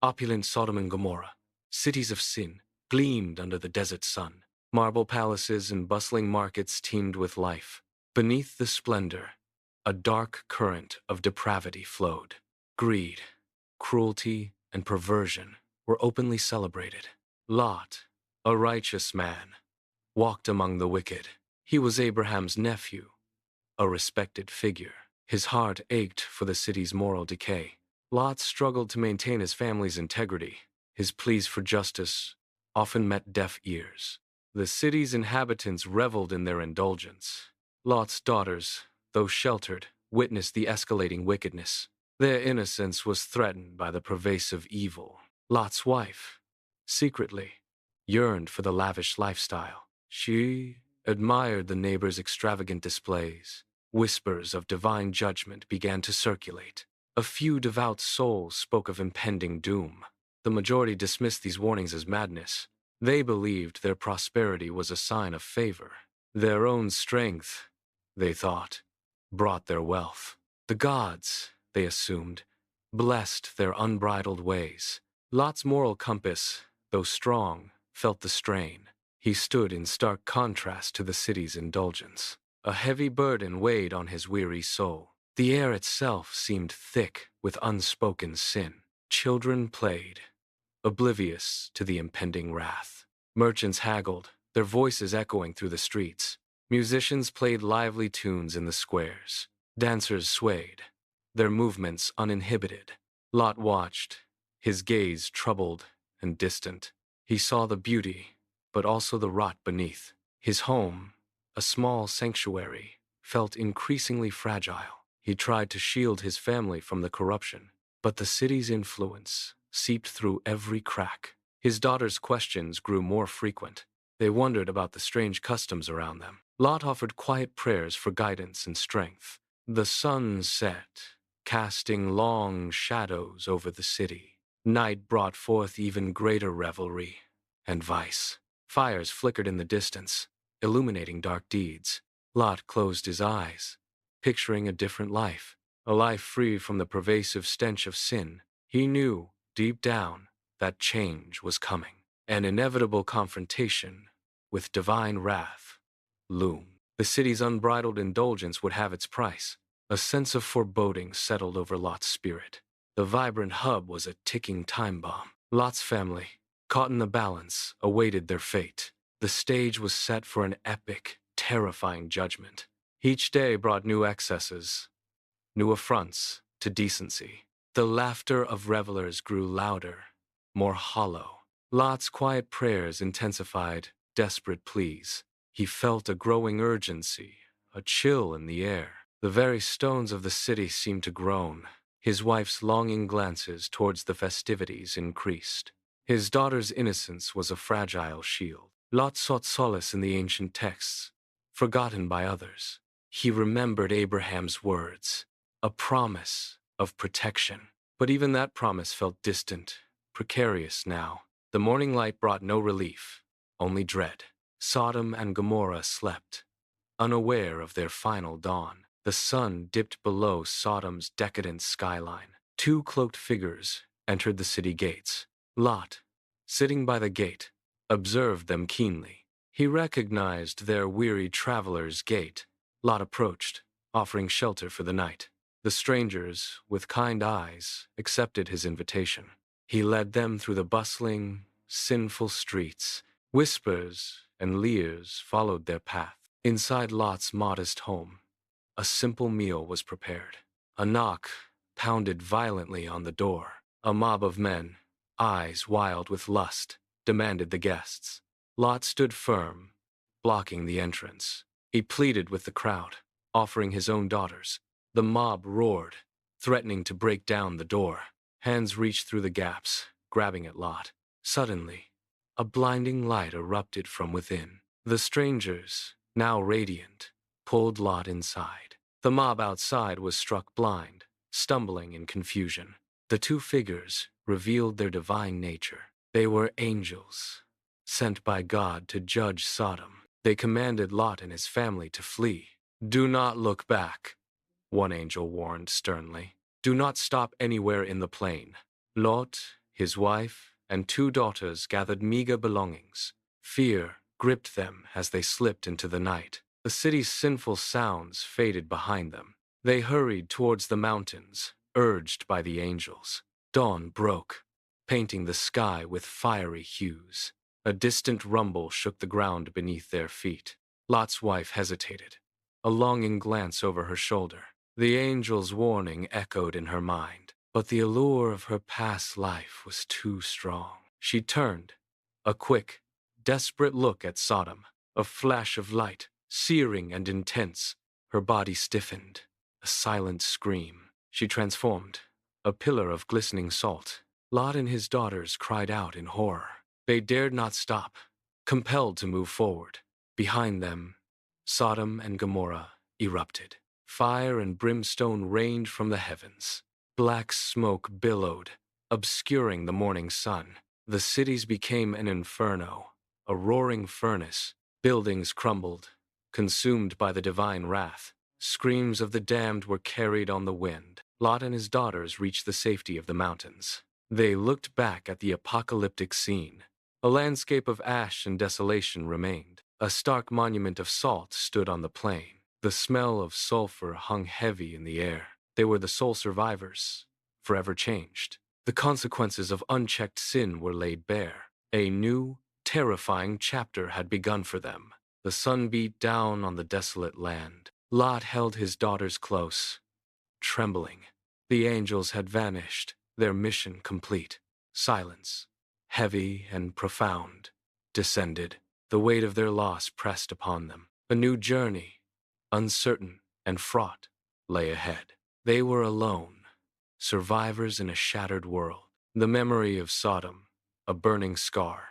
Opulent Sodom and Gomorrah, cities of sin, gleamed under the desert sun. Marble palaces and bustling markets teemed with life. Beneath the splendor, a dark current of depravity flowed. Greed, cruelty, and perversion were openly celebrated. Lot, a righteous man, walked among the wicked. He was Abraham's nephew, a respected figure. His heart ached for the city's moral decay. Lot struggled to maintain his family's integrity. His pleas for justice often met deaf ears. The city's inhabitants reveled in their indulgence. Lot's daughters, though sheltered, witnessed the escalating wickedness. Their innocence was threatened by the pervasive evil. Lot's wife, secretly, yearned for the lavish lifestyle. She admired the neighbors' extravagant displays. Whispers of divine judgment began to circulate. A few devout souls spoke of impending doom. The majority dismissed these warnings as madness. They believed their prosperity was a sign of favor. Their own strength, they thought, brought their wealth. The gods, they assumed, blessed their unbridled ways. Lot's moral compass, though strong, felt the strain. He stood in stark contrast to the city's indulgence. A heavy burden weighed on his weary soul. The air itself seemed thick with unspoken sin. Children played, oblivious to the impending wrath. Merchants haggled, their voices echoing through the streets. Musicians played lively tunes in the squares. Dancers swayed, their movements uninhibited. Lot watched, his gaze troubled and distant. He saw the beauty, but also the rot beneath. His home, a small sanctuary, felt increasingly fragile. He tried to shield his family from the corruption, but the city's influence seeped through every crack. His daughters' questions grew more frequent. They wondered about the strange customs around them. Lot offered quiet prayers for guidance and strength. The sun set, casting long shadows over the city. Night brought forth even greater revelry and vice. Fires flickered in the distance, illuminating dark deeds. Lot closed his eyes, picturing a different life, a life free from the pervasive stench of sin. He knew, deep down, that change was coming. An inevitable confrontation with divine wrath loomed. The city's unbridled indulgence would have its price. A sense of foreboding settled over Lot's spirit. The vibrant hub was a ticking time bomb. Lot's family, caught in the balance, awaited their fate. The stage was set for an epic, terrifying judgment. Each day brought new excesses, new affronts to decency. The laughter of revelers grew louder, more hollow. Lot's quiet prayers intensified desperate pleas. He felt a growing urgency, a chill in the air. The very stones of the city seemed to groan. His wife's longing glances towards the festivities increased. His daughter's innocence was a fragile shield. Lot sought solace in the ancient texts, forgotten by others. He remembered Abraham's words, a promise of protection. But even that promise felt distant, precarious now. The morning light brought no relief, only dread. Sodom and Gomorrah slept, unaware of their final dawn. The sun dipped below Sodom's decadent skyline. Two cloaked figures entered the city gates. Lot, sitting by the gate, observed them keenly. He recognized their weary traveler's gait. Lot approached, offering shelter for the night. The strangers, with kind eyes, accepted his invitation. He led them through the bustling, sinful streets. Whispers and leers followed their path. Inside Lot's modest home, a simple meal was prepared. A knock pounded violently on the door. A mob of men, eyes wild with lust, demanded the guests. Lot stood firm, blocking the entrance. He pleaded with the crowd, offering his own daughters. The mob roared, threatening to break down the door. Hands reached through the gaps, grabbing at Lot. Suddenly, a blinding light erupted from within. The strangers, now radiant, pulled Lot inside. The mob outside was struck blind, stumbling in confusion. The two figures revealed their divine nature. They were angels, sent by God to judge Sodom. They commanded Lot and his family to flee. "Do not look back," one angel warned sternly. "Do not stop anywhere in the plain." Lot, His wife and 2 daughters gathered meager belongings. Fear gripped them as they slipped into the night. The city's sinful sounds faded behind them. They hurried towards the mountains, urged by the angels. Dawn broke, painting the sky with fiery hues. A distant rumble shook the ground beneath their feet. Lot's wife hesitated, a longing glance over her shoulder. The angel's warning echoed in her mind, but the allure of her past life was too strong. She turned, a quick, desperate look at Sodom, a flash of light, searing and intense. Her body stiffened, a silent scream. She transformed, a pillar of glistening salt. Lot and his daughters cried out in horror. They dared not stop, compelled to move forward. Behind them, Sodom and Gomorrah erupted. Fire and brimstone rained from the heavens. Black smoke billowed, obscuring the morning sun. The cities became an inferno, a roaring furnace. Buildings crumbled, consumed by the divine wrath. Screams of the damned were carried on the wind. Lot and his daughters reached the safety of the mountains. They looked back at the apocalyptic scene. A landscape of ash and desolation remained. A stark monument of salt stood on the plain. The smell of sulfur hung heavy in the air. They were the sole survivors, forever changed. The consequences of unchecked sin were laid bare. A new, terrifying chapter had begun for them. The sun beat down on the desolate land. Lot held his daughters close, trembling. The angels had vanished, their mission complete. Silence, heavy and profound, descended. The weight of their loss pressed upon them. A new journey, uncertain and fraught, lay ahead. They were alone, survivors in a shattered world. The memory of Sodom, a burning scar,